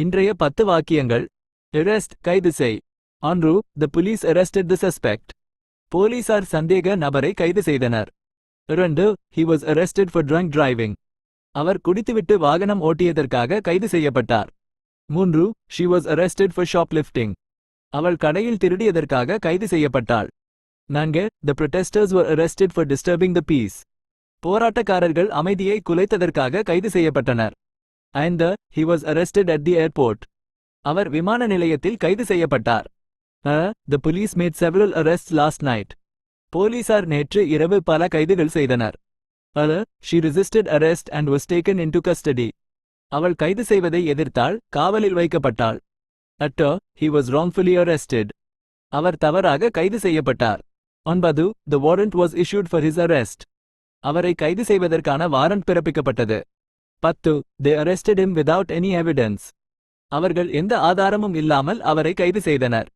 இன்றைய 10 வாக்கியங்கள். arrest கைது செய். En route, the police arrested the suspect. போலீசார் சந்தேக நபரை கைது செய்தனர். 2. He was arrested for drunk driving. அவர் குடித்துவிட்டு வாகனம் ஓட்டியதற்காக கைது செய்யப்பட்டார். 3. She was arrested for shoplifting. அவள் கடையில் திருடியதற்காக கைது செய்யப்பட்டாள். 4. The protesters were arrested for disturbing the peace. போராட்டக்காரர்கள் அமைதியை குலைத்ததற்காக கைது செய்யப்பட்டனர். 5. He was arrested at the airport. அவர் விமான நிலையத்தில் கைது செய்யப்பட்டார். The police made several arrests last night. போலீசார் நேற்று இரவு பல கைதுகள் செய்தனர். She resisted arrest and was taken into custody. அவள் கைது செய்வதை எதிர்த்தாள், காவலில் வைக்கப்பட்டாள். 8. He was wrongfully arrested. அவர் தவறாக கைது செய்யப்பட்டார். 9. The warrant was issued for his arrest. அவரை கைது செய்வதற்கான warrant பிறப்பிக்கப்பட்டது. 10. They arrested him without any evidence. அவர்கள் எந்த ஆதாரமும் இல்லாமல் அவரை கைது செய்தனர்.